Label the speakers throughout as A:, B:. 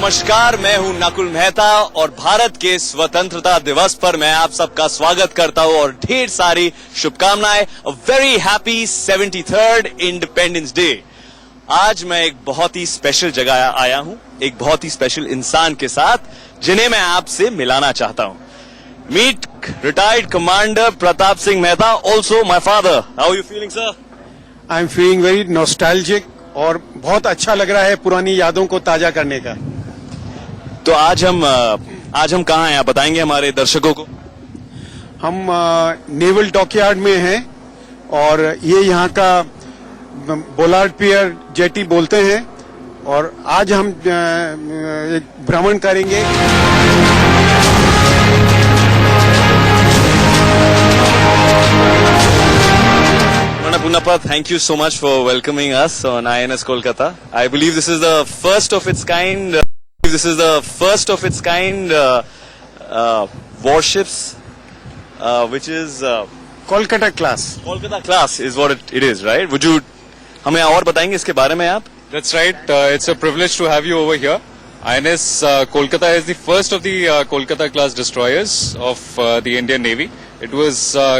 A: नमस्कार, मैं हूं नकुल मेहता और भारत के स्वतंत्रता दिवस पर मैं आप सबका स्वागत करता हूं और ढेर सारी शुभकामनाएं। A very happy 73rd independence day. आज मैं एक बहुत ही स्पेशल जगह आया हूं, एक बहुत ही स्पेशल इंसान के साथ जिन्हें मैं आपसे मिलाना चाहता हूं। Meet retired commander Pratap Singh Mehta, also my father. How are you feeling sir?
B: I am feeling very nostalgic और बहुत अच्छा लग रहा है पुरानी यादों को ताजा करने का।
A: तो आज हम कहाँ हैं, आप बताएंगे हमारे दर्शकों को?
B: हम नेवल डॉकयार्ड में हैं और ये यहाँ का बोलार्ड पियर जेटी बोलते हैं और आज हम एक भ्रमण करेंगे।
A: Punappa, thank you so much for welcoming us on INS Kolkata. I believe this is the first of its kind. Warships, which is
B: Kolkata class.
A: Kolkata class is what it is, right? Would you हमें और बताएंगे इसके बारे में आप?
C: That's right. It's a privilege to have you over here. INS Kolkata is the first of the Kolkata class destroyers of the Indian Navy. It was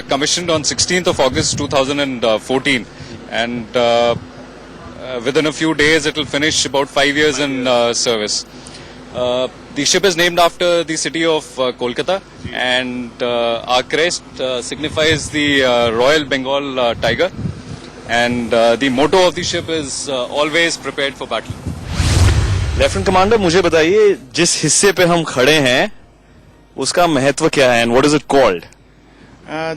C: commissioned on 16th of August 2014 and within a few days it will finish about 5 years in service. The ship is named after the city of Kolkata and our crest signifies the Royal Bengal tiger and the motto of the ship is always prepared for battle.
A: Lieutenant commander, मुझे बताइए जिस हिस्से पे हम खड़े हैं उसका महत्व क्या है and what is it called?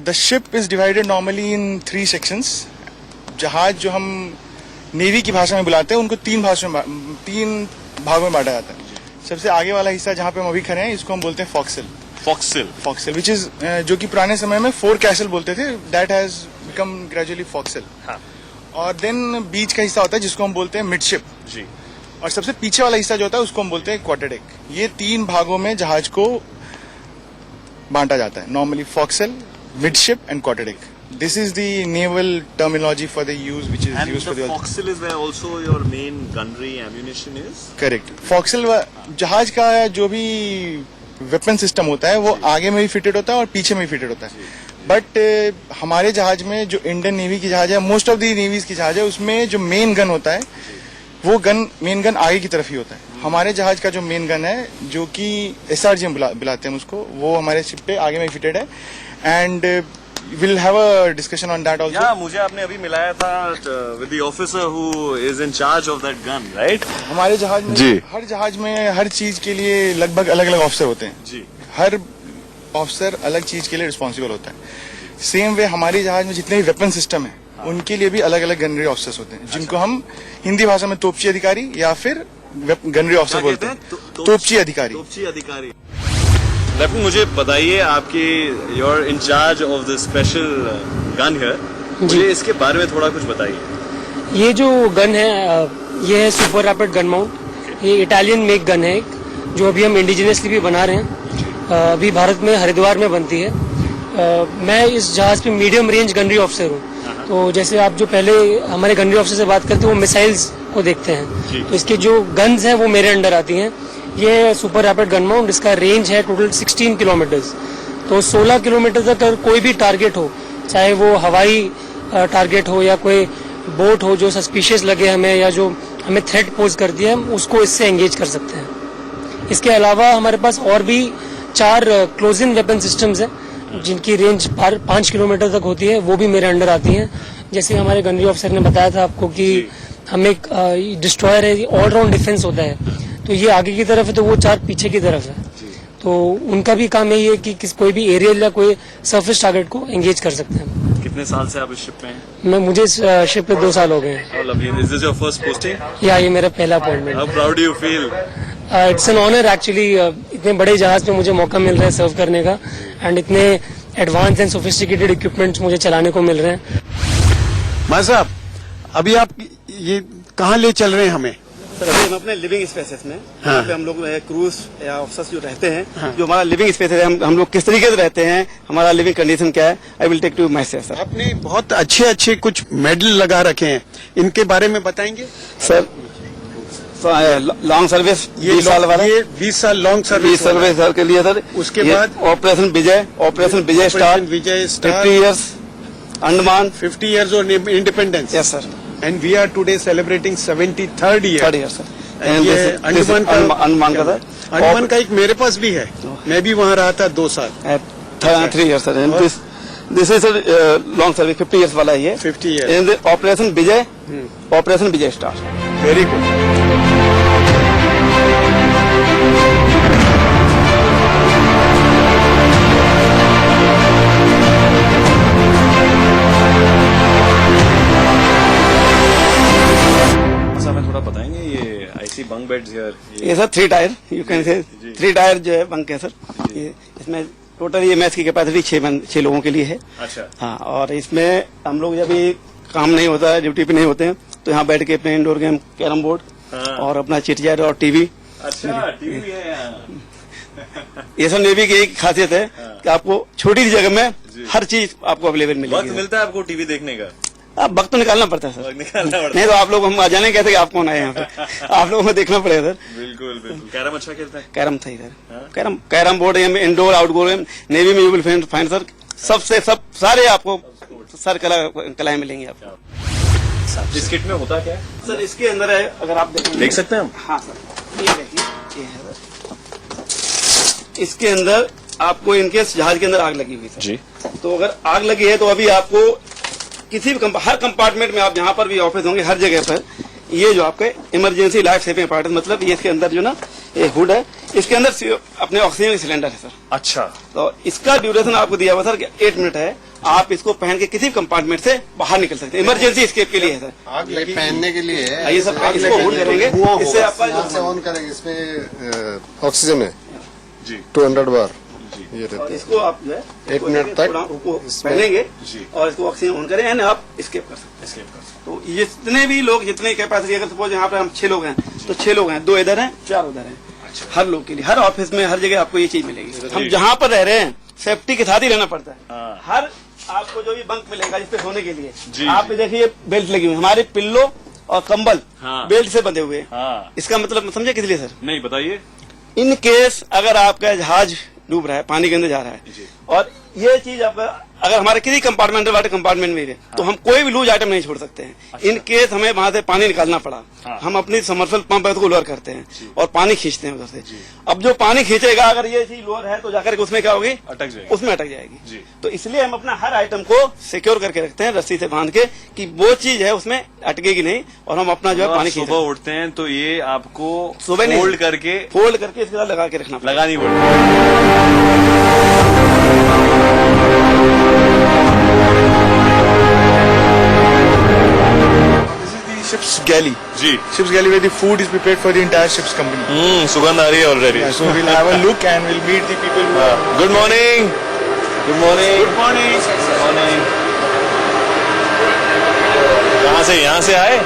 D: The ship is divided normally in 3 sections. जहाज जो हम नेवी की भाषा में बुलाते हैं उनको 3 भागों में बांटा जाता है। सबसे आगे वाला हिस्सा जहाँ पे हम अभी खड़े हैं इसको हम बोलते हैं फॉक्सल, which is जो कि पुराने समय में फोर कैसल बोलते थे, that has become gradually forecastle. और देन बीच का हिस्सा होता है जिसको हम बोलते हैं मिडशिप जी, और सबसे पीछे वाला हिस्सा जो होता है उसको हम बोलते हैं क्वार्टर डेक। ये 3 भागों में जहाज को बांटा जाता है, normally फॉक्सल, midship and quarterdeck. This is the naval terminology for the use which is used for the
A: forecastle is where also your main gunnery ammunition is?
D: Correct. Forecastle जहाज का जो भी वेपन सिस्टम होता है वो आगे में भी फिटेड होता है और पीछे में भी फिटेड होता है। बट हमारे जहाज में जो इंडियन नेवी की जहाज है, मोस्ट ऑफ द नेवीज की जहाज है, उसमें जो मेन गन होता है वो मेन गन आगे की तरफ ही होता है। हमारे जहाज का जो मेन गन है जो कि SRG हम बुलाते हैं उसको, वो हमारे शिप पे आगे में फिटेड है and we'll have a discussion on that also.
A: Yeah, मुझे आपने अभी मिलाया था with the officer who is in charge of that gun, right?
D: हमारे जहाज में हर जहाज में हर चीज के लिए लगभग अलग अलग ऑफिसर होते हैं जी। हर ऑफिसर अलग चीज के लिए रिस्पॉन्सिबल होता है। सेम वे हमारे जहाज में जितने भी वेपन सिस्टम है उनके लिए भी अलग अलग गनरी ऑफिसर्स होते हैं, जिनको हम हिंदी भाषा में तोपची अधिकारी या फिर गनरी ऑफिसर बोलते हैं। तोपची अधिकारी।
A: लेफ्टिनेंट, मुझे बताइए आपकी you're in charge of the special gun here, मुझे इसके बारे में थोड़ा कुछ बताइए।
E: ये जो गन है ये है सुपर रैपिड गन माउंट। ये इटालियन मेक गन है एक, जो अभी हम इंडिजिनियसली भी बना रहे हैं। अभी भारत में हरिद्वार में बनती है। मैं इस जहाज पे मीडियम रेंज गनरी ऑफिसर हूँ। तो जैसे आप जो पहले हमारे गनरी ऑफिसर से बात करते हैं वो मिसाइल्स को देखते हैं, तो इसके जो गन्स हैं वो मेरे अंडर आती हैं। ये सुपर रैपिड गन माउंट, इसका रेंज है टोटल 16 किलोमीटर्स। तो 16 किलोमीटर तक अगर कोई भी टारगेट हो, चाहे वो हवाई टारगेट हो या कोई बोट हो जो सस्पिशियस लगे हमें या जो हमें थ्रेट पोज कर दिया, हम उसको इससे एंगेज कर सकते हैं। इसके अलावा हमारे पास और भी 4 क्लोज इन वेपन सिस्टम्स हैं जिनकी रेंज 5 किलोमीटर तक होती है, वो भी मेरे अंडर आती हैं। जैसे हमारे गनरी ऑफिसर ने बताया था आपको कि हम एक डिस्ट्रॉयर है, ऑलराउंड डिफेंस होता है। तो ये आगे की तरफ है तो वो 4 पीछे की तरफ है। तो उनका भी काम यही है कि कोई भी एरियल या कोई सरफेस टारगेट को एंगेज कर सकते हैं।
A: कितने साल से आप इस शिप पे हैं?
E: मुझे इस शिप पे 2 साल हो गए हैं।
A: Is this your first posting?
E: या ये मेरा पहला appointment.
A: How proud do you feel?
E: It's an honour actually. इतने बड़े जहाज पे मुझे मौका मिल रहा है सर्व करने का एंड इतने एडवांस एंड सोफिस्टिकेटेड इक्विपमेंट्स मुझे चलाने को मिल रहे हैं।
B: भाई साहब, अभी आप ये कहाँ ले चल रहे हैं हमें?
F: सर अभी हम अपने लिविंग स्पेसेस में यहाँ पे हम लोग क्रूज या ऑफिसर्स जो रहते हैं, जो हमारा लिविंग स्पेस है, हम लोग किस तरीके से रहते हैं, हमारा लिविंग कंडीशन क्या है, I will take to myself. Sir
B: आपने बहुत अच्छे कुछ मेडल लगा रखे हैं, इनके बारे में बताएंगे?
F: सर लॉन्ग सर्विस
B: ये
F: 20 साल वाला,
B: ये 20 साल लॉन्ग
F: 20
B: सर्विस
F: सर्विस सर के लिए सर।
B: उसके
F: ये
B: बाद
F: operation Vijay star,
B: Vijay star
F: 50 years Andaman.
B: 50 years of independence.
F: Yes sir,
B: And we are today celebrating 73rd year.
F: 3rd year sir.
B: And ये अंडमान का
F: अंडमान का सर,
B: अंडमान का एक मेरे पास भी है, मैं भी वहाँ रहा था 2 साल।
F: 3 years sir. This is sir long service 50 years वाला है ये।
B: 50 years.
F: And operation Vijay star.
B: Very good.
A: हमें थोड़ा बताएंगे ये आई सी बंक बेड्स हियर,
F: ये sir 3 tyre, you can say 3 tyre जो है बंक है सर। ये इसमें टोटल ये मैच की कैपेसिटी 6 लोगों के लिए है।
A: अच्छा
F: हाँ, और इसमें हम लोग जब भी काम नहीं होता है, ड्यूटी पे नहीं होते हैं, तो यहाँ बैठ के अपने इंडोर गेम, कैरम बोर्ड
A: हाँ।
F: और अपना चिटचैट और टीवी।
A: अच्छा टीवी भी है यहाँ।
F: ये सब नेवी की एक खासियत है कि आपको छोटी सी जगह में हर चीज आपको अवेलेबल
A: वक्त
F: मिलेगी।
A: मिलता है आपको टीवी देखने का?
F: अब वक्त तो निकालना पड़ता है सर,
A: वक्त निकालना पड़ता
F: नहीं तो आप लोग हम आ जाने कहते कि आप कौन आए यहाँ पे। आप लोगों को देखना पड़ेगा सर।
A: है। बिल्कुल बिल्कुल। कैरम अच्छा खेलता है?
F: कैरम था सर, कैरम बोर्ड है, इंडोर आउटडोर है, नेवी में यू विल फाइंड सर सब सारे आपको सर कलाएं मिलेंगी आपको।
A: इस किट में होता क्या है?
F: सर इसके अंदर है, अगर आप
A: देख सकते हैं हम?
F: हाँ सर, ये देखिए, ये है सर। इसके अंदर आपको इनकेस जहाज के अंदर आग लगी हुई सर
A: जी,
F: तो अगर आग लगी है तो अभी आपको किसी भी हर कंपार्टमेंट में, आप जहां पर भी ऑफिस होंगे हर जगह पर ये जो आपके इमरजेंसी लाइफ सेविंग अपार्टमेंट, मतलब ये इसके अंदर जो ना ये हुड है, इसके अंदर अपने ऑक्सीजन सिलेंडर है सर।
A: अच्छा
F: तो इसका ड्यूरेशन आपको दिया हुआ सर 8 मिनट है। आप इसको पहन के किसी भी कंपार्टमेंट से बाहर निकल सकते हैं, इमरजेंसी स्केप के लिए है सर।
G: ये पहनने के लिए है।
F: ये सब इसको होल्ड करेंगे, इससे आपका
G: यहाँ से ऑन करेंगे, इसमें ऑक्सीजन है जी 200 बार ये रहता है।
F: इसको आप जो है
G: 8 मिनट तक
F: इसको पहनेंगे और इसको ऑक्सीजन ऑन करें, यानी आप स्केप कर सकते हैं। तो ये जितने भी लोग, जितने कैपेसिटी, अगर सपोज यहाँ पे हम 6 लोग हैं तो 6 लोग हैं, 2 इधर हैं, 4 उधर हैं। हर लोग के लिए, हर ऑफिस में, हर जगह आपको ये चीज मिलेगी। हम जहाँ पर रह रहे हैं सेफ्टी के साथ ही रहना पड़ता है। हर आपको जो भी बंक मिलेगा जिसपे सोने के लिए, आप देखिए बेल्ट लगी हुई है, हमारे पिल्लो और कंबल बेल्ट से बंधे हुए हैं। इसका मतलब समझे किस लिए सर?
A: नहीं बताइए।
F: इन केस अगर आपका जहाज डूब रहा है, पानी के अंदर जा रहा है, और ये चीज आपका अगर हमारे किसी कंपार्टमेंट वाले कंपार्टमेंट में है तो हम कोई भी लूज आइटम नहीं छोड़ सकते हैं।
A: अच्छा।
F: इन केस हमें वहां से पानी निकालना पड़ा, हम अपनी समर्सल पंप है उसको लोअर करते हैं और पानी खींचते हैं उधर से। अब जो पानी खींचेगा, अगर ये चीज लोअर है तो जाकर के उसमें क्या होगी?
A: अटक जाएगी,
F: उसमें अटक जाएगी। तो इसलिए हम अपना हर आइटम को सिक्योर करके रखते हैं रस्सी से बांध के, कि वो चीज है उसमें अटकेगी नहीं, और हम अपना जो है पानी खींच।
A: सुबह उठते हैं तो ये आपको
F: सुबह नहीं,
A: फोल्ड करके
F: इसके साथ लगा के रखना पड़ेगा।
A: लगानी पड़ती
D: Ship's galley.
A: Ji.
D: Ship's galley where the food is prepared for the entire ship's company.
A: सुगंध आ रही है already.
D: So we'll have a look and we'll meet the people who are.
A: Good morning, good morning, good morning, morning. कहाँ से? यहाँ से आए?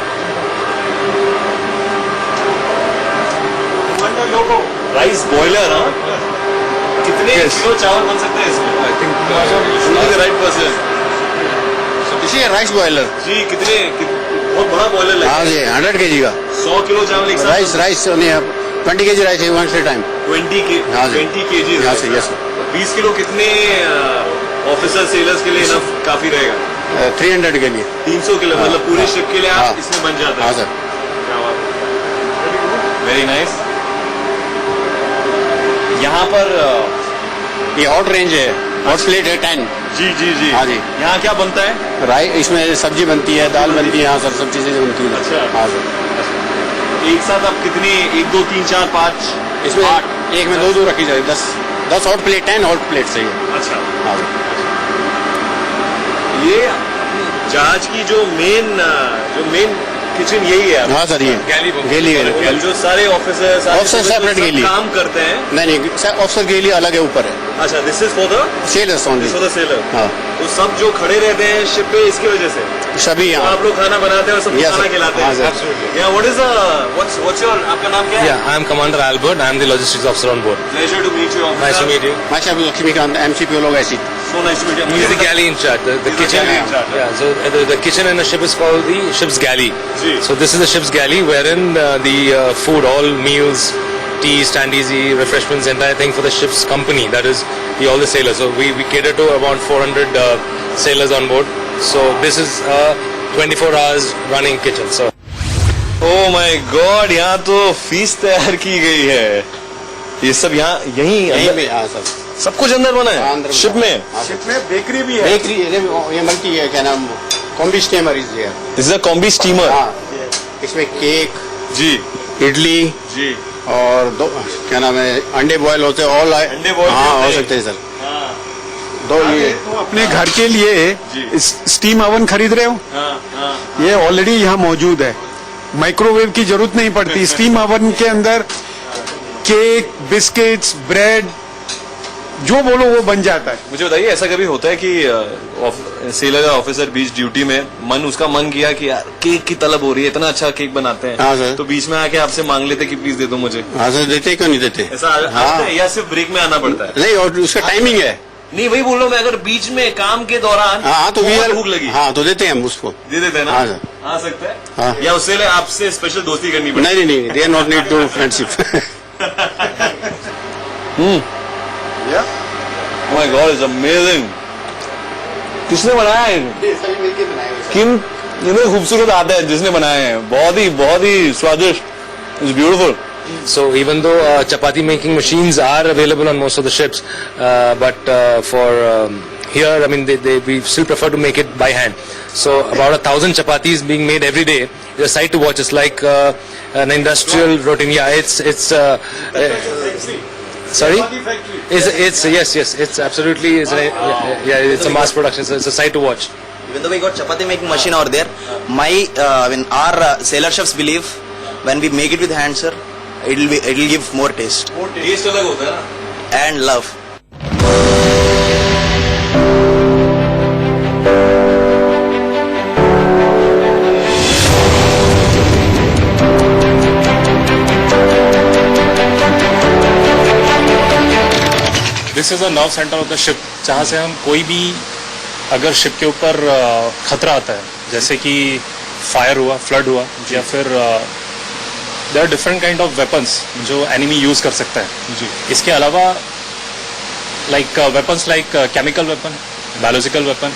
A: Rice boiler, हाँ? कितने किलो चावल बन सकते हैं इसमें? I think right person.
G: Rice boiler
A: जी कितने बहुत बड़ा बॉयलर लगा।
G: हाँ जी 100 kg का
A: 100 किलो चावल एक साथ?
G: राइस 20 kg राइस है वन से टाइम
A: 20 kg
G: यहाँ से। यस
A: 20 किलो कितने ऑफिसर सेलर्स के लिए इनफ काफी रहेगा?
G: 300 के लिए
A: 300 किलो मतलब पूरे शिप के लिए आप
G: हाँ।
A: इसमें बन जाता है।
G: हाँ सर।
A: Very nice. यहाँ पर
G: ये हॉट रेंज है, हॉट प्लेट है 10।
A: जी जी जी।
G: हाँ जी।
A: यहाँ क्या बनता है?
G: राइस, इसमें सब्जी बनती है, दाल बनती है। हाँ सर, सब चीजें बनती हैं।
A: अच्छा।
G: हाँ सर।
A: एक साथ आप कितनी? 1 2 3 4 5
G: इसमें एक में 2 रखी जाए। 10 हॉट प्लेट, 10 हॉट प्लेट सही है।
A: अच्छा।
G: हाँ सर।
A: ये जहाज की जो मेन किचन यही है?
G: हाँ सर, ये गैली है।
A: जो सारे ऑफिसर्स
G: सेपरेट गैली
A: काम करते हैं?
G: नहीं सर, ऑफिसर गैली अलग है, ऊपर है।
A: अच्छा, this is for the
G: sellers only.
A: For the seller.
G: हाँ।
A: तो सब जो खड़े रहते हैं शिप पे इसकी वजह से
G: सभी
A: तो
G: यहाँ
A: आप लोग खाना बनाते हैं और सब
G: Yes,
A: खाना
G: sir.
A: खिलाते
G: हाँ,
A: हैं?
G: sir.
A: Absolutely. Yeah, what is what's your आपका नाम क्या है?
H: Yeah, I am Commander Albert. I am the logistics officer on board.
A: Pleasure to meet you.
H: Nice to meet you.
G: माशा लक्ष्मीकांत MCP लोग ऐसी।
A: So so nice to meet you.
H: He's the galley in charge, the
A: He's the
H: kitchen.
A: galley in charge,
H: Yeah, so the kitchen in a ship is called the ship's galley.
A: Ji.
H: So this is the ship's galley, wherein the food, all meals, tea, stand easy, refreshments, entire thing for the ship's company. That is all the sailors. So we cater to about 400 sailors on board. So this is a 24 hours running kitchen. So.
A: Oh my God, यहाँ तो fees तैयार की गई है. ये सब यहाँ यहीं
G: में हाँ सब
A: सब कुछ अंदर बना है
G: अंदर
A: शिप में.
B: शिप में बेकरी भी है.
G: बेकरी ये मल्टी है क्या नाम combi steamer is here
A: this is a combi steamer.
G: हाँ इसमें केक
A: जी
G: इडली
A: जी.
G: और दो क्या नाम है अंडे बॉयल होते हैं ऑल
A: अंडे boil
G: हाँ
A: होते
G: हो
A: हैं.
G: सकते हैं सर दो ये
B: तो अपने घर के लिए स्टीम ओवन खरीद रहे हो. ये ऑलरेडी यहाँ मौजूद है. माइक्रोवेव की जरूरत नहीं पड़ती. स्टीम ओवन के अंदर केक, बिस्किट्स, ब्रेड जो बोलो वो बन जाता है.
A: मुझे बताइए, ऐसा कभी होता है कि सेलर या ऑफिसर बीच ड्यूटी में उसका मन किया कि यार केक की तलब हो रही है, इतना अच्छा केक बनाते हैं.
G: हाँ, सर.
A: तो बीच में आके आपसे मांग लेते कि प्लीज दे दो मुझे.
G: हाँ सर देते क्यों नहीं देते
A: ऐसा आता है या सिर्फ ब्रेक में आना पड़ता है?
G: नहीं और उसका टाइमिंग है
A: नहीं, वही बोल रहा हूँ मैं. अगर बीच में काम के दौरान
G: हाँ तो
A: बहुत भूख लगी
G: हाँ तो देते हैं हम उसको
A: दे देते हैं ना.
G: हाँ, सर.
A: आ सकता है.
G: हाँ.
A: या उससे आपसे स्पेशल दोस्ती करनी पड़ती
G: नहीं नहीं they not need to friendship
A: Oh my God, it's amazing. किसने बनाया है? किन इतने खूबसूरत आते हैं जिसने बनाए हैं. बहुत ही स्वादिष्ट. It's beautiful.
H: So even though chapati making machines are available on most of the ships, but for here, I mean, we still prefer to make it by hand. So about 1,000 chapatis being made every day is a sight to watch. It's like an industrial routine. Yeah, it's sorry. It's yes, it's absolutely it's a mass production. It's a sight to watch.
I: Even though we got chapati making machine over there, our sailor chefs believe when we make it with hands, sir, it'll give more taste
A: taste अलग होता है ना.
I: and love.
C: This is a nerve centre of the ship, जहाँ से हम कोई भी अगर शिप के ऊपर खतरा आता है, जैसे कि फायर हुआ, फ्लड हुआ, या फिर there are different kind of weapons जो एनिमी यूज कर सकता है जी. इसके अलावा like weapons like chemical weapon, biological weapon,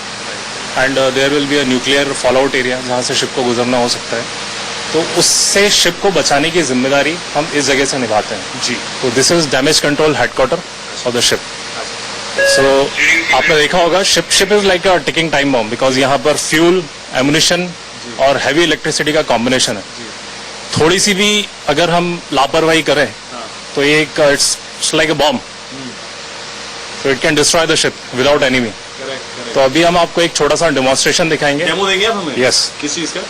C: and there will be a nuclear fall out area जहाँ से शिप को गुजरना हो सकता है. तो उससे शिप को बचाने की जिम्मेदारी हम इस जगह से निभाते हैं जी. तो this is damage control headquarter of the ship. So आपने देखा होगा ship is like a ticking time bomb, because यहाँ पर फ्यूल, एमुनिशन और हैवी इलेक्ट्रिसिटी का कॉम्बिनेशन है. थोड़ी सी भी अगर हम लापरवाही करें तो ये एक it's like a bomb, so it can destroy the ship without enemy. तो अभी हम आपको एक छोटा सा डेमोन्स्ट्रेशन दिखाएंगे.
A: डेमो देंगे आप हमें?
C: यस.
A: किस चीज का?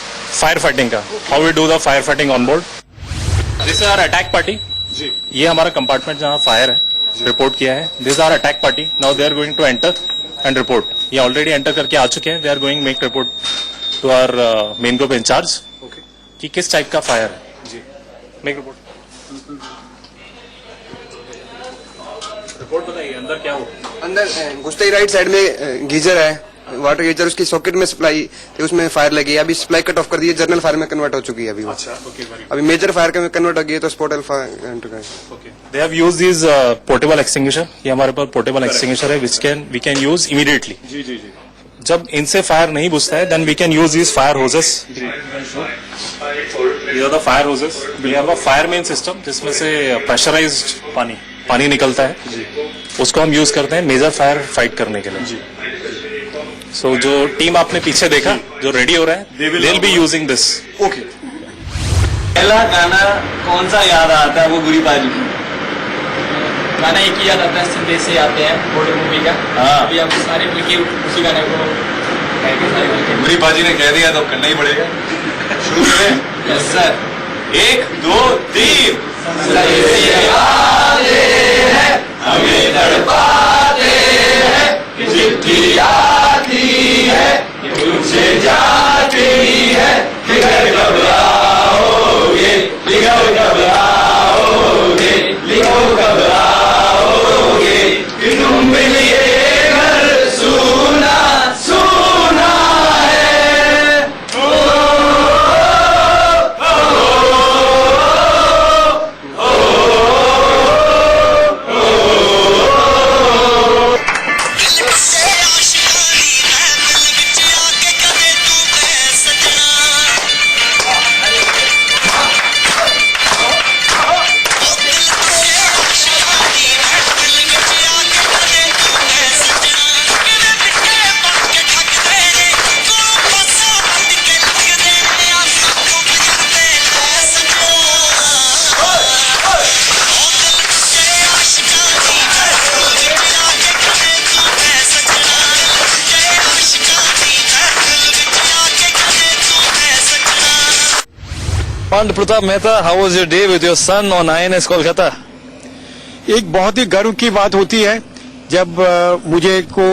C: फायर फाइटिंग का. How we do the fire fighting on board. This is our attack party.
A: जी.
C: ये हमारा कंपार्टमेंट जहाँ फायर है, रिपोर्ट किया है. This are attack party. Now they are going to enter and report. ये ऑलरेडी एंटर करके आ चुके हैं. They are going make report to our main group incharge कि किस टाइप का फायर है. जी. Make report. रिपोर्ट बताइए अंदर क्या हो.
J: अंदर घुसते ही राइट साइड में गीजर है, वाटर गीजर. उसकी सॉकेट में सप्लाई थी, उसमें फायर लगी. अभी सप्लाई कट ऑफ कर दी है, जनरल फायर में कन्वर्ट हो चुकी है अभी वो. अभी मेजर फायर में कन्वर्ट हो गई है, तो spot fire.
C: They have used this portable extinguisher. ये हमारे पास पोर्टेबल एक्सटिंग्विशर है which we can use immediately. जी जी जी. जब इनसे फायर नहीं बुझता है, then we can use this fire hoses. ये the fire hoses. We have a fire main system जिसमें से प्रेशराइज्ड पानी निकलता है. उसको हम यूज करते हैं मेजर फायर फाइट करने के लिए. सो जो टीम आपने पीछे देखा जो रेडी हो रहा है, they will be using this.
A: Okay. पहला गाना कौन सा याद आता है वो गुरी पाजी?
K: गाना एक ही याद आता है, संदेश से आते हैं, बॉर्डर मूवी का.
A: हाँ.
K: अभी हम सारे मिलके उसी गाने को
A: गुरी पाजी ने कह दिया तो करना ही पड़ेगा. शुरू करें?
K: Yes sir.
A: 1 2 3.
K: हमें तड़पाते हैं, चिट्ठी आती है, तुझसे जाती है, फिकर कब आओगे, फिकर कब आओगे, लिखो कब आओगे, कि तुम मिलिए घर
C: Commander Pratap Mehta, how was your day with your son on INS Kolkata?
B: एक बहुत ही गर्व की बात होती है जब मुझे को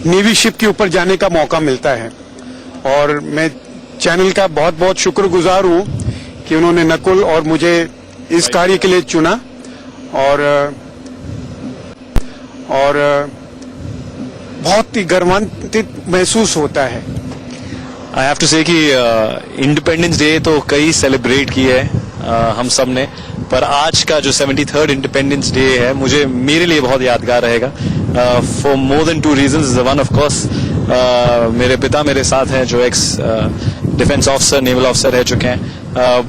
B: नेवी शिप के ऊपर जाने का मौका मिलता है, और मैं चैनल का बहुत बहुत शुक्रगुजार हूँ कि उन्होंने नकुल और मुझे इस कार्य के लिए चुना, और बहुत ही गर्वान्वित महसूस होता है।
C: I have to say कि इंडिपेंडेंस डे तो कई सेलिब्रेट किए हैं हम सब ने, पर आज का जो 73rd इंडिपेंडेंस डे है मुझे मेरे लिए बहुत यादगार रहेगा for more than 2 reasons. One of course मेरे पिता मेरे साथ हैं जो ex defence officer, naval officer रह चुके हैं,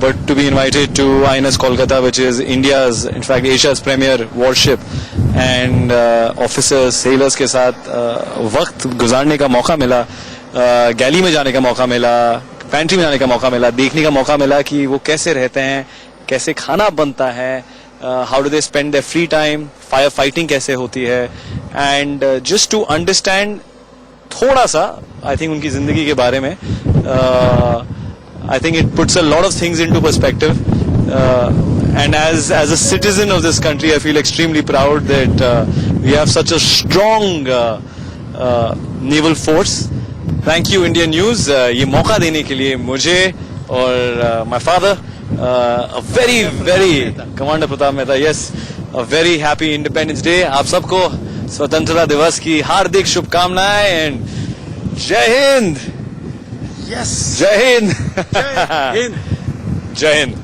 C: but to be invited to INS Kolkata which is India's in fact Asia's premier warship, and officers sailors के साथ वक्त गुजारने का मौका मिला, गैली में जाने का मौका मिला, पैंट्री में जाने का मौका मिला, देखने का मौका मिला कि वो कैसे रहते हैं, कैसे खाना बनता है, how do they spend there free time, fire fighting कैसे होती है, एंड जस्ट टू अंडरस्टैंड थोड़ा सा आई थिंक उनकी जिंदगी के बारे में। I think it puts a lot of things into perspective, and as a citizen of this country I feel extremely proud that we have such a strong naval force. Thank you Indian news ये मौका देने के लिए मुझे और my father. A very commander Pratap Mehta, yes, a very happy Independence Day। आप सबको स्वतंत्रता दिवस की हार्दिक शुभकामनाएं, एंड जय हिंद।
B: यस,
C: जय हिंद।
B: जय हिंद।
C: जय हिंद।